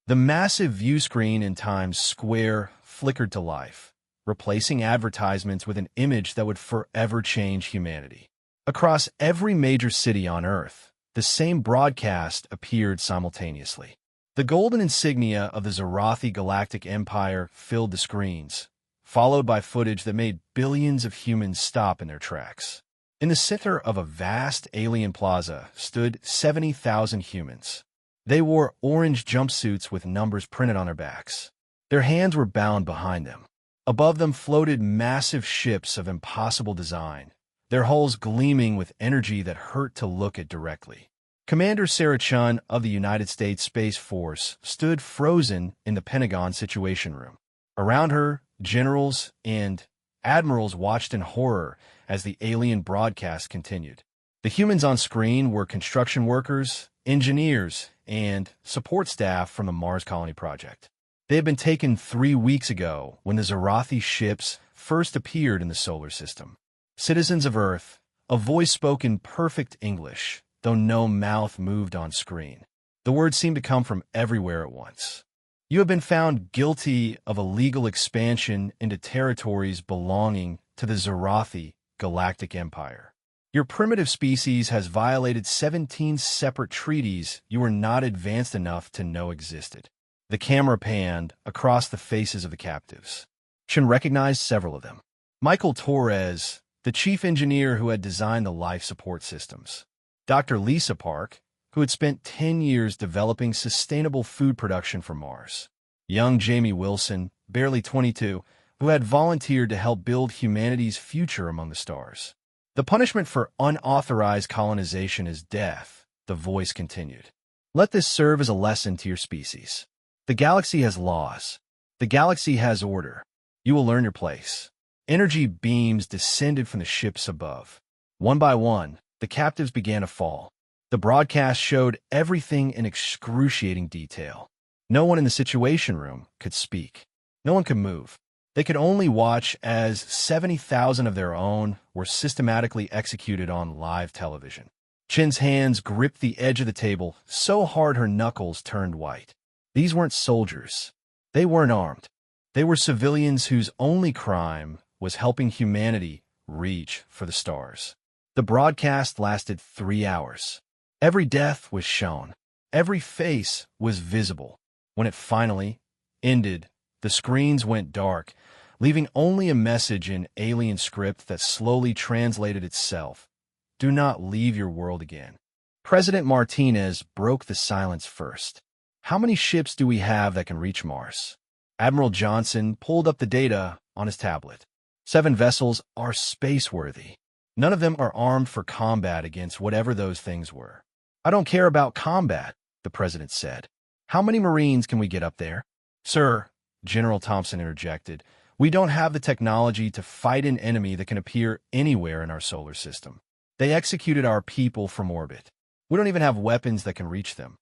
The massive view screen in Times Square flickered to life, replacing advertisements with an image that would forever change humanity. Across every major city on Earth, the same broadcast appeared simultaneously. The golden insignia of the Zorathi Galactic Empire filled the screens, followed by footage that made billions of humans stop in their tracks. In the center of a vast alien plaza stood 70,000 humans. They wore orange jumpsuits with numbers printed on their backs. Their hands were bound behind them. Above them floated massive ships of impossible design, their hulls gleaming with energy that hurt to look at directly. Commander Sarah Chun of the United States Space Force stood frozen in the Pentagon Situation Room. Around her, generals and admirals watched in horror as the alien broadcast continued. The humans on screen were construction workers, engineers, and support staff from the Mars Colony Project. They had been taken 3 weeks ago when the Zorathi ships first appeared in the solar system. Citizens of Earth, a voice spoke in perfect English, though no mouth moved on screen. The words seemed to come from everywhere at once. You have been found guilty of illegal expansion into territories belonging to the Zorathi Galactic Empire. Your primitive species has violated 17 separate treaties you were not advanced enough to know existed. The camera panned across the faces of the captives. Chun recognized several of them. Michael Torres, the chief engineer who had designed the life support systems. Dr. Lisa Park, who had spent 10 years developing sustainable food production for Mars. Young Jamie Wilson, barely 22, who had volunteered to help build humanity's future among the stars. The punishment for unauthorized colonization is death, the voice continued. Let this serve as a lesson to your species. The galaxy has laws. The galaxy has order. You will learn your place. Energy beams descended from the ships above. One by one, the captives began to fall. The broadcast showed everything in excruciating detail. No one in the Situation Room could speak. No one could move. They could only watch as 70,000 of their own were systematically executed on live television. Chin's hands gripped the edge of the table so hard her knuckles turned white. These weren't soldiers. They weren't armed. They were civilians whose only crime was helping humanity reach for the stars. The broadcast lasted 3 hours. Every death was shown. Every face was visible. When it finally ended, the screens went dark, leaving only a message in alien script that slowly translated itself. Do not leave your world again. President Martinez broke the silence first. How many ships do we have that can reach Mars? Admiral Johnson pulled up the data on his tablet. 7 vessels are space-worthy. None of them are armed for combat against whatever those things were. I don't care about combat, the president said. How many Marines can we get up there? Sir, General Thompson interjected, we don't have the technology to fight an enemy that can appear anywhere in our solar system. They executed our people from orbit. We don't even have weapons that can reach them.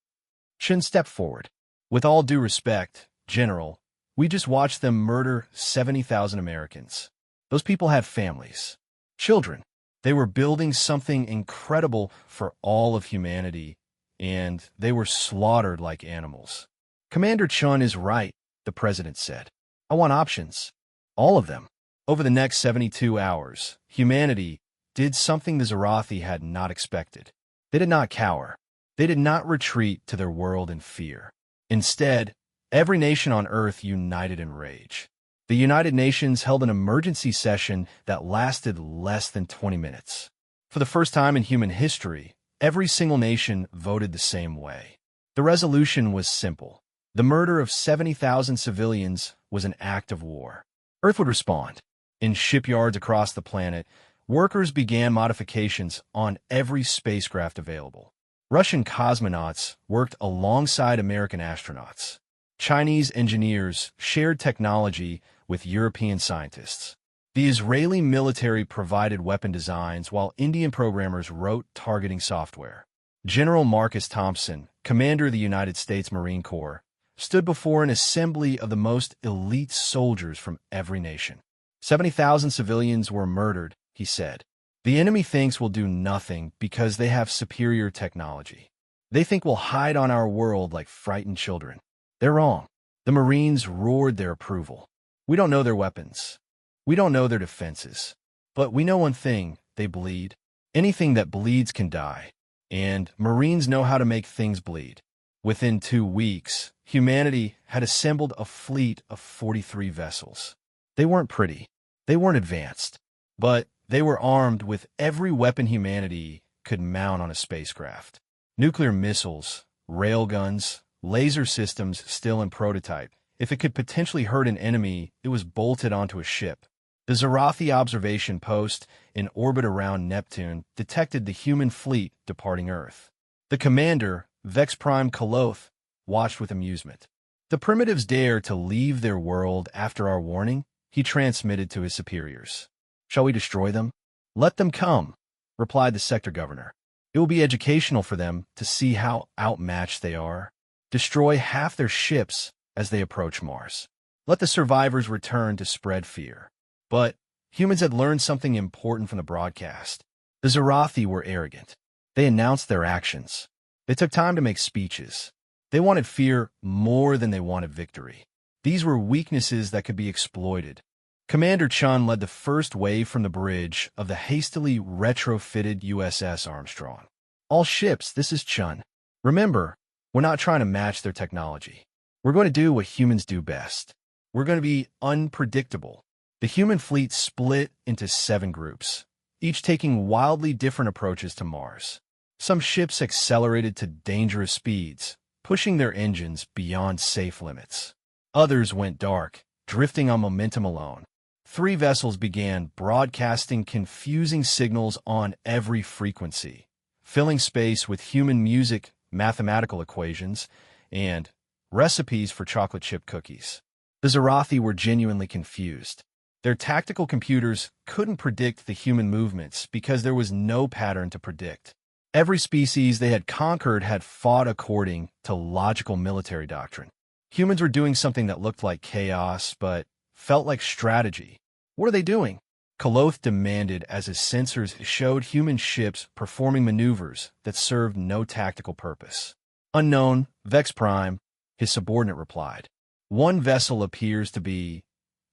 Chun stepped forward. With all due respect, General, we just watched them murder 70,000 Americans. Those people had families, children. They were building something incredible for all of humanity, and they were slaughtered like animals. Commander Chun is right, the president said. I want options. All of them. Over the next 72 hours, humanity did something the Zorathi had not expected. They did not cower. They did not retreat to their world in fear. Instead, every nation on Earth united in rage. The United Nations held an emergency session that lasted less than 20 minutes. For the first time in human history, every single nation voted the same way. The resolution was simple. The murder of 70,000 civilians was an act of war. Earth would respond. In shipyards across the planet, workers began modifications on every spacecraft available. Russian cosmonauts worked alongside American astronauts. Chinese engineers shared technology with European scientists. The Israeli military provided weapon designs while Indian programmers wrote targeting software. General Marcus Thompson, commander of the United States Marine Corps, stood before an assembly of the most elite soldiers from every nation. 70,000 civilians were murdered, he said. The enemy thinks we'll do nothing because they have superior technology. They think we'll hide on our world like frightened children. They're wrong. The Marines roared their approval. We don't know their weapons. We don't know their defenses. But we know one thing, they bleed. Anything that bleeds can die. And Marines know how to make things bleed. Within 2 weeks, humanity had assembled a fleet of 43 vessels. They weren't pretty. They weren't advanced. But they were armed with every weapon humanity could mount on a spacecraft. Nuclear missiles, railguns, laser systems still in prototype. If it could potentially hurt an enemy, it was bolted onto a ship. The Zarathi observation post in orbit around Neptune detected the human fleet departing Earth. The commander, Vex Prime Koloth, watched with amusement. The primitives dare to leave their world after our warning, he transmitted to his superiors. Shall we destroy them? Let them come, replied the sector governor. It will be educational for them to see how outmatched they are. Destroy half their ships as they approach Mars. Let the survivors return to spread fear. But humans had learned something important from the broadcast. The Zarathi were arrogant. They announced their actions. They took time to make speeches. They wanted fear more than they wanted victory. These were weaknesses that could be exploited. Commander Chun led the first wave from the bridge of the hastily retrofitted USS Armstrong. All ships, this is Chun. Remember, we're not trying to match their technology. We're going to do what humans do best. We're going to be unpredictable. The human fleet split into 7 groups, each taking wildly different approaches to Mars. Some ships accelerated to dangerous speeds, pushing their engines beyond safe limits. Others went dark, drifting on momentum alone. 3 vessels began broadcasting confusing signals on every frequency, filling space with human music, mathematical equations, and recipes for chocolate chip cookies. The Zarathi were genuinely confused. Their tactical computers couldn't predict the human movements because there was no pattern to predict. Every species they had conquered had fought according to logical military doctrine. Humans were doing something that looked like chaos, but felt like strategy. What are they doing? Koloth demanded as his sensors showed human ships performing maneuvers that served no tactical purpose. Unknown, Vex Prime, his subordinate replied. One vessel appears to be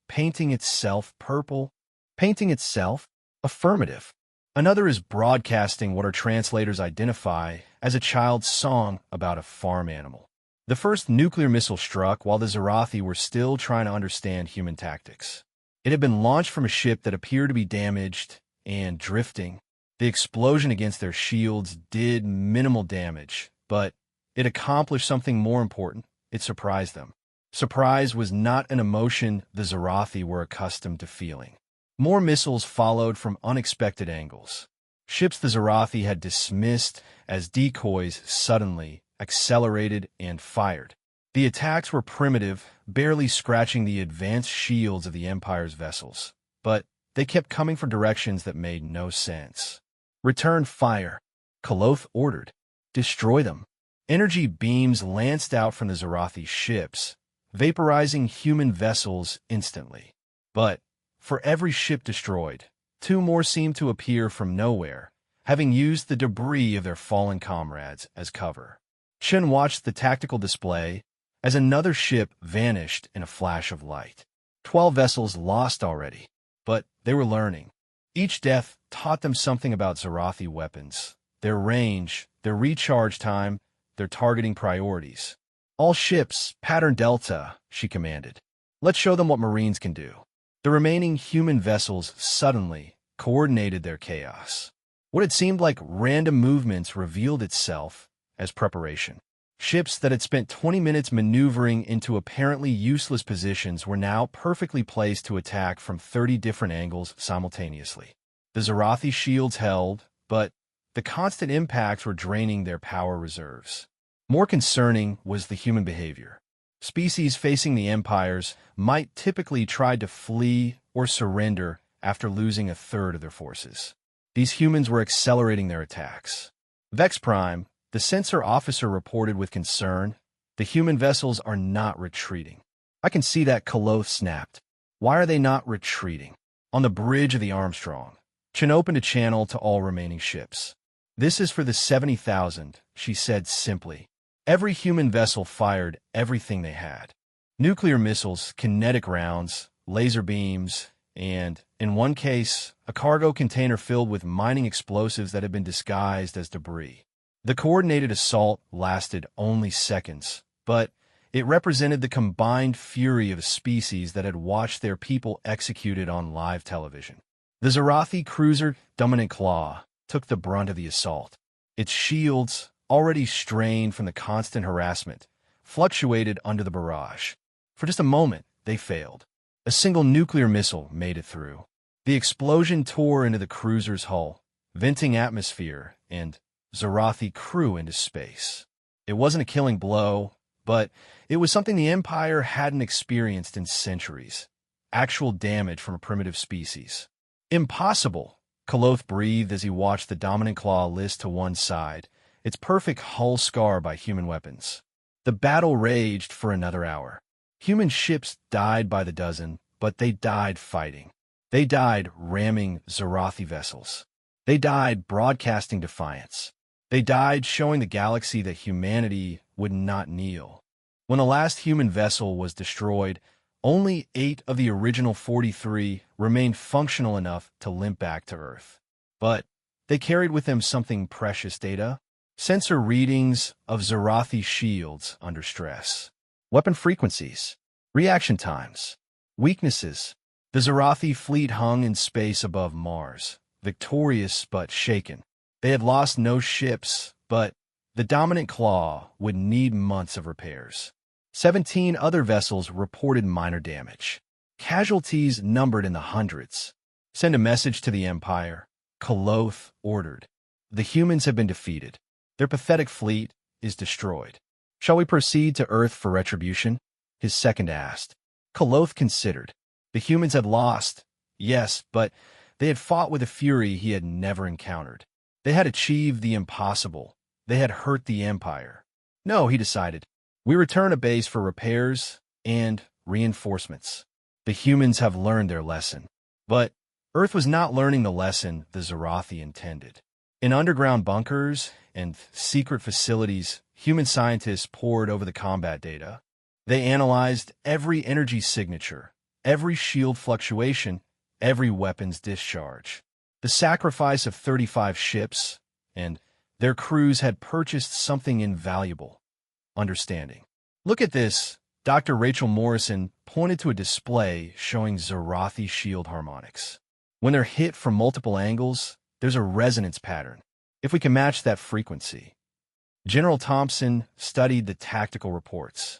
painting itself purple. Painting itself? Affirmative. Another is broadcasting what our translators identify as a child's song about a farm animal. The first nuclear missile struck while the Zarathi were still trying to understand human tactics. It had been launched from a ship that appeared to be damaged and drifting. The explosion against their shields did minimal damage, but it accomplished something more important. It surprised them. Surprise was not an emotion the Zarathi were accustomed to feeling. More missiles followed from unexpected angles. Ships the Zarathi had dismissed as decoys suddenly accelerated and fired. The attacks were primitive, barely scratching the advanced shields of the Empire's vessels, but they kept coming from directions that made no sense. Return fire, Koloth ordered. Destroy them. Energy beams lanced out from the Zarathi ships, vaporizing human vessels instantly. But for every ship destroyed, 2 more seemed to appear from nowhere, having used the debris of their fallen comrades as cover. Chen watched the tactical display as another ship vanished in a flash of light. 12 vessels lost already, but they were learning. Each death taught them something about Zarathi weapons, their range, their recharge time, their targeting priorities. All ships, pattern Delta, she commanded. Let's show them what Marines can do. The remaining human vessels suddenly coordinated their chaos. What had seemed like random movements revealed itself as preparation. Ships that had spent 20 minutes maneuvering into apparently useless positions were now perfectly placed to attack from 30 different angles simultaneously. The Zarathi shields held, but the constant impacts were draining their power reserves. More concerning was the human behavior. Species facing the empires might typically try to flee or surrender after losing a third of their forces. These humans were accelerating their attacks. Vex Prime, the sensor officer, reported with concern, the human vessels are not retreating. I can see that, Koloth snapped. Why are they not retreating? On the bridge of the Armstrong, Chen opened a channel to all remaining ships. This is for the 70,000, she said simply. Every human vessel fired everything they had. Nuclear missiles, kinetic rounds, laser beams, and, in one case, a cargo container filled with mining explosives that had been disguised as debris. The coordinated assault lasted only seconds, but it represented the combined fury of a species that had watched their people executed on live television. The Zarathi cruiser Dominant Claw took the brunt of the assault. Its shields, already strained from the constant harassment, fluctuated under the barrage. For just a moment, they failed. A single nuclear missile made it through. The explosion tore into the cruiser's hull, venting atmosphere and Zarathi crew into space. It wasn't a killing blow, but it was something the Empire hadn't experienced in centuries. Actual damage from a primitive species. Impossible, Koloth breathed as he watched the Dominant Claw list to one side, its perfect hull scar by human weapons. The battle raged for another hour. Human ships died by the dozen, but they died fighting. They died ramming Zarathi vessels. They died broadcasting defiance. They died showing the galaxy that humanity would not kneel. When the last human vessel was destroyed, only 8 of the original 43 remained functional enough to limp back to Earth. But they carried with them something precious data. Sensor readings of Zarathi shields under stress. Weapon frequencies. Reaction times. Weaknesses. The Zarathi fleet hung in space above Mars, victorious but shaken. They had lost no ships, but the Dominant Claw would need months of repairs. 17 other vessels reported minor damage. Casualties numbered in the hundreds. Send a message to the Empire, Koloth ordered. The humans have been defeated. Their pathetic fleet is destroyed. Shall we proceed to Earth for retribution? His second asked. Koloth considered. The humans had lost, yes, but they had fought with a fury he had never encountered. They had achieved the impossible. They had hurt the Empire. No, he decided. We return to base for repairs and reinforcements. The humans have learned their lesson. But Earth was not learning the lesson the Zarathi intended. In underground bunkers and secret facilities, human scientists pored over the combat data. They analyzed every energy signature, every shield fluctuation, every weapon's discharge. The sacrifice of 35 ships and their crews had purchased something invaluable: understanding. Look at this. Dr. Rachel Morrison pointed to a display showing Zarathi shield harmonics. When they're hit from multiple angles, there's a resonance pattern. If we can match that frequency. General Thompson studied the tactical reports.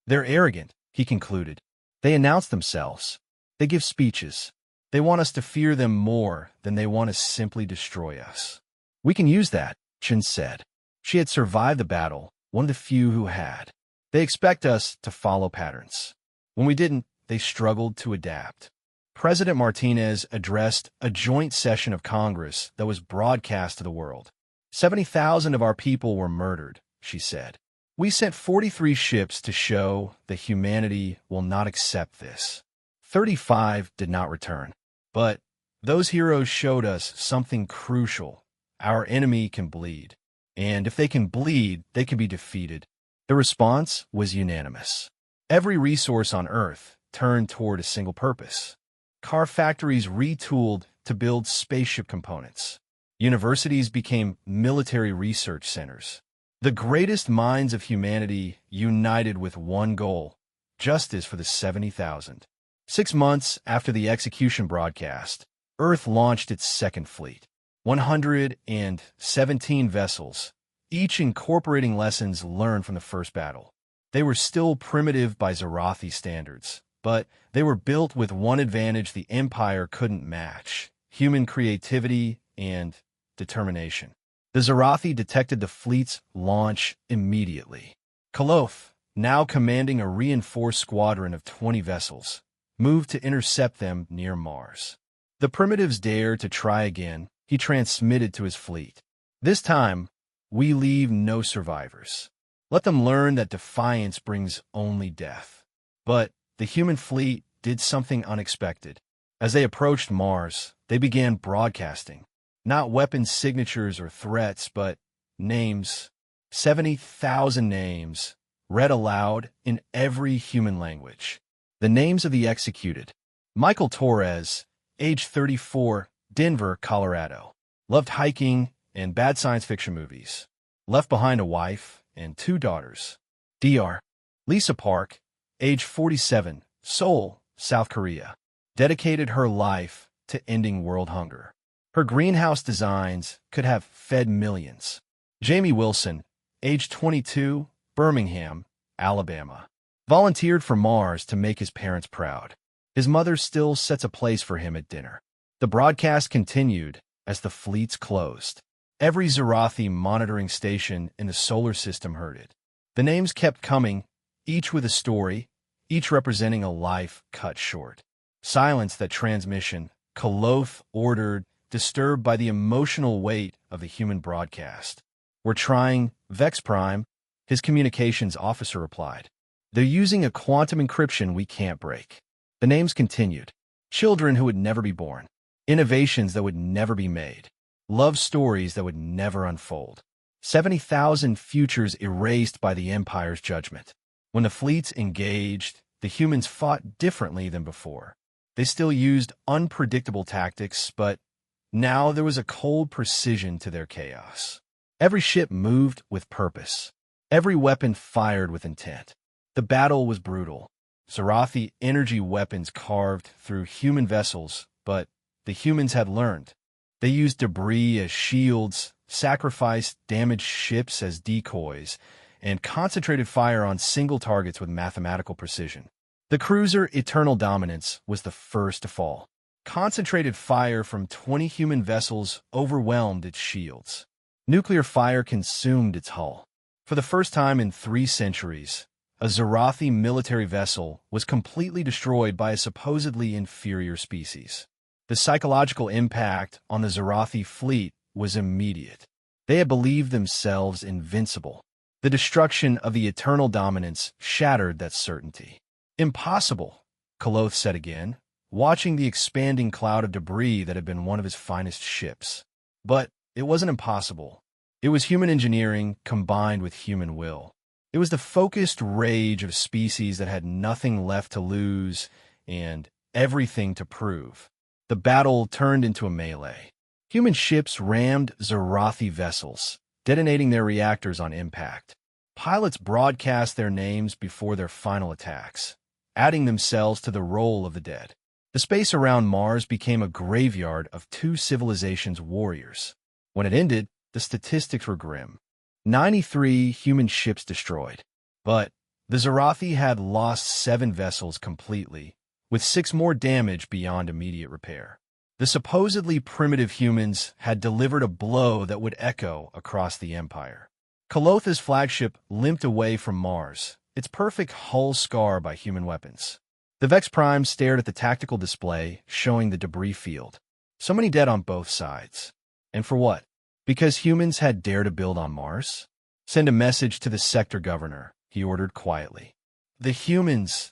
They're arrogant, he concluded. They announce themselves. They give speeches. They want us to fear them more than they want to simply destroy us. We can use that, Chen said. She had survived the battle, one of the few who had. They expect us to follow patterns. When we didn't, they struggled to adapt. President Martinez addressed a joint session of Congress that was broadcast to the world. 70,000 of our people were murdered, she said. We sent 43 ships to show that humanity will not accept this. 35 did not return. But those heroes showed us something crucial. Our enemy can bleed. And if they can bleed, they can be defeated. The response was unanimous. Every resource on Earth turned toward a single purpose. Car factories retooled to build spaceship components. Universities became military research centers. The greatest minds of humanity united with one goal: justice for the 70,000. 6 months after the execution broadcast, Earth launched its second fleet. 117 vessels, each incorporating lessons learned from the first battle. They were still primitive by Zarathi standards, but they were built with one advantage the Empire couldn't match: human creativity and determination. The Zarathi detected the fleet's launch immediately. Koloth, now commanding a reinforced squadron of 20 vessels, moved to intercept them near Mars. The primitives dared to try again, he transmitted to his fleet. This time, we leave no survivors. Let them learn that defiance brings only death. But the human fleet did something unexpected. As they approached Mars, they began broadcasting. Not weapon signatures or threats, but names. 70,000 names, read aloud in every human language. The names of the executed. Michael Torres, age 34, Denver, Colorado. Loved hiking and bad science fiction movies. Left behind a wife and 2 daughters. Dr. Lisa Park, age 47, Seoul, South Korea. Dedicated her life to ending world hunger. Her greenhouse designs could have fed millions. Jamie Wilson, age 22, Birmingham, Alabama. Volunteered for Mars to make his parents proud. His mother still sets a place for him at dinner. The broadcast continued as the fleets closed. Every Zarathi monitoring station in the solar system heard it. The names kept coming, each with a story, each representing a life cut short. Silence that transmission, Koloth ordered, disturbed by the emotional weight of the human broadcast. "We're trying, Vex Prime," his communications officer replied. "They're using a quantum encryption we can't break." The names continued. Children who would never be born. Innovations that would never be made. Love stories that would never unfold. 70,000 futures erased by the Empire's judgment. When the fleets engaged, the humans fought differently than before. They still used unpredictable tactics, but now there was a cold precision to their chaos. Every ship moved with purpose. Every weapon fired with intent. The battle was brutal. Zarathi energy weapons carved through human vessels, but the humans had learned. They used debris as shields, sacrificed damaged ships as decoys, and concentrated fire on single targets with mathematical precision. The cruiser Eternal Dominance was the first to fall. Concentrated fire from 20 human vessels overwhelmed its shields. Nuclear fire consumed its hull. For the first time in 3 centuries, a Zarathi military vessel was completely destroyed by a supposedly inferior species. The psychological impact on the Zarathi fleet was immediate. They had believed themselves invincible. The destruction of the Eternal Dominance shattered that certainty. "Impossible," Koloth said again, watching the expanding cloud of debris that had been one of his finest ships. But it wasn't impossible. It was human engineering combined with human will. It was the focused rage of species that had nothing left to lose and everything to prove. The battle turned into a melee. Human ships rammed Zarathi vessels, detonating their reactors on impact. Pilots broadcast their names before their final attacks, adding themselves to the roll of the dead. The space around Mars became a graveyard of 2 civilizations' warriors. When it ended, the statistics were grim. 93 human ships destroyed. But the Zarathi had lost 7 vessels completely, with 6 more damaged beyond immediate repair. The supposedly primitive humans had delivered a blow that would echo across the Empire. Kolotha's flagship limped away from Mars, its perfect hull scarred by human weapons. The Vex Prime stared at the tactical display, showing the debris field. So many dead on both sides. And for what? Because humans had dared to build on Mars? "Send a message to the sector governor," he ordered quietly. The humans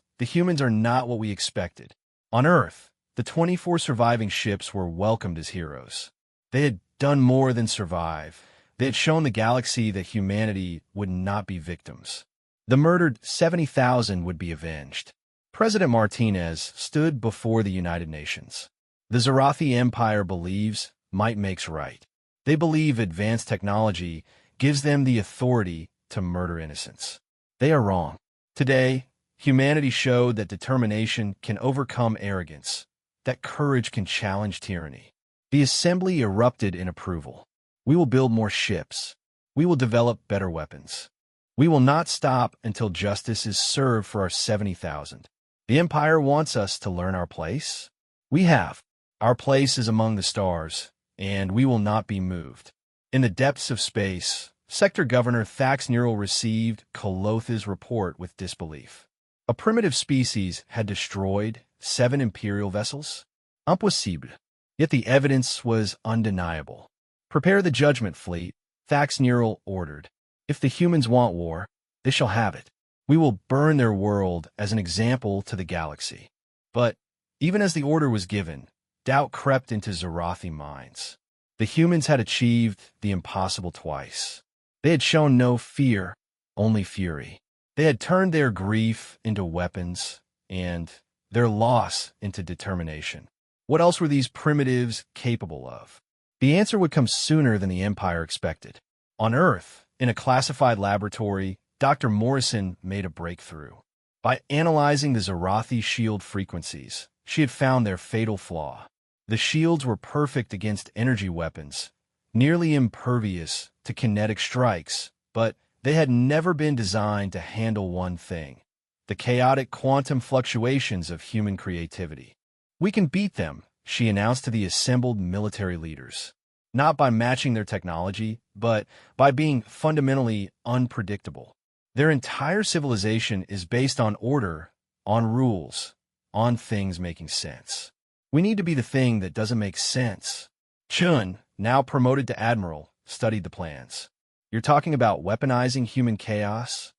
are not what we expected. On Earth, the 24 surviving ships were welcomed as heroes. They had done more than survive. They had shown the galaxy that humanity would not be victims. The murdered 70,000 would be avenged. President Martinez stood before the United Nations. The Zarathi Empire believes might makes right. They believe advanced technology gives them the authority to murder innocents. They are wrong. Today, humanity showed that determination can overcome arrogance, that courage can challenge tyranny. The assembly erupted in approval. "We will build more ships. We will develop better weapons. We will not stop until justice is served for our 70,000. The Empire wants us to learn our place. We have. Our place is among the stars, and we will not be moved." In the depths of space, Sector Governor Thax Neural received Kolotha's report with disbelief. A primitive species had destroyed 7 Imperial vessels? Impossible. Yet the evidence was undeniable. "Prepare the judgment fleet," Thax Neural ordered. "If the humans want war, they shall have it. We will burn their world as an example to the galaxy." But even as the order was given, doubt crept into Zarathi minds. The humans had achieved the impossible twice. They had shown no fear, only fury. They had turned their grief into weapons and their loss into determination. What else were these primitives capable of? The answer would come sooner than the Empire expected. On Earth, in a classified laboratory, Dr. Morrison made a breakthrough. By analyzing the Zorathi shield frequencies, she had found their fatal flaw. The shields were perfect against energy weapons, nearly impervious to kinetic strikes, but they had never been designed to handle one thing: the chaotic quantum fluctuations of human creativity. "We can beat them," she announced to the assembled military leaders. Not by matching their technology, but by being fundamentally unpredictable. Their entire civilization is based on order, on rules, on things making sense. We need to be the thing that doesn't make sense. Chun, now promoted to admiral, studied the plans. "You're talking about weaponizing human chaos?"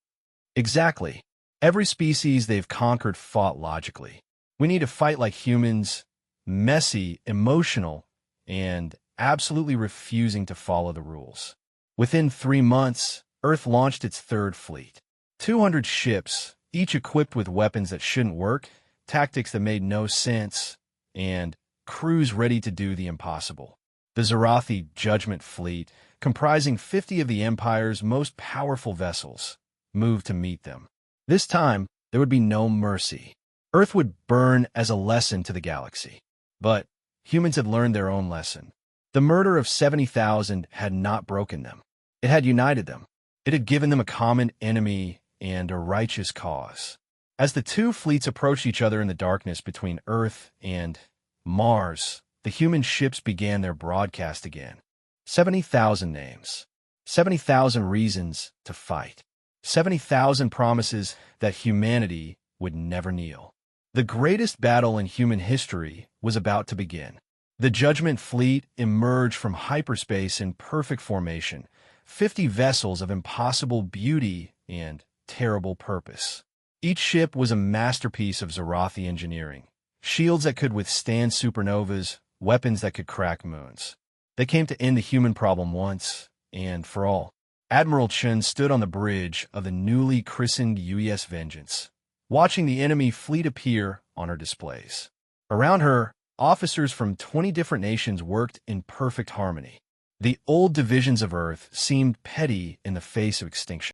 "Exactly. Every species they've conquered fought logically. We need to fight like humans, messy, emotional, and absolutely refusing to follow the rules." Within 3 months, Earth launched its third fleet. 200 ships, each equipped with weapons that shouldn't work, tactics that made no sense, and crews ready to do the impossible. The Zorathi Judgment Fleet, comprising 50 of the Empire's most powerful vessels, moved to meet them. This time, there would be no mercy. Earth would burn as a lesson to the galaxy. But humans had learned their own lesson. The murder of 70,000 had not broken them. It had united them. It had given them a common enemy and a righteous cause. As the two fleets approached each other in the darkness between Earth and Mars, the human ships began their broadcast again. 70,000 names. 70,000 reasons to fight. 70,000 promises that humanity would never kneel. The greatest battle in human history was about to begin. The Judgment Fleet emerged from hyperspace in perfect formation, 50 vessels of impossible beauty and terrible purpose. Each ship was a masterpiece of Zorathi engineering. Shields that could withstand supernovas, weapons that could crack moons. They came to end the human problem once and for all. Admiral Chun stood on the bridge of the newly christened UES Vengeance, watching the enemy fleet appear on her displays. Around her, officers from 20 different nations worked in perfect harmony. The old divisions of Earth seemed petty in the face of extinction.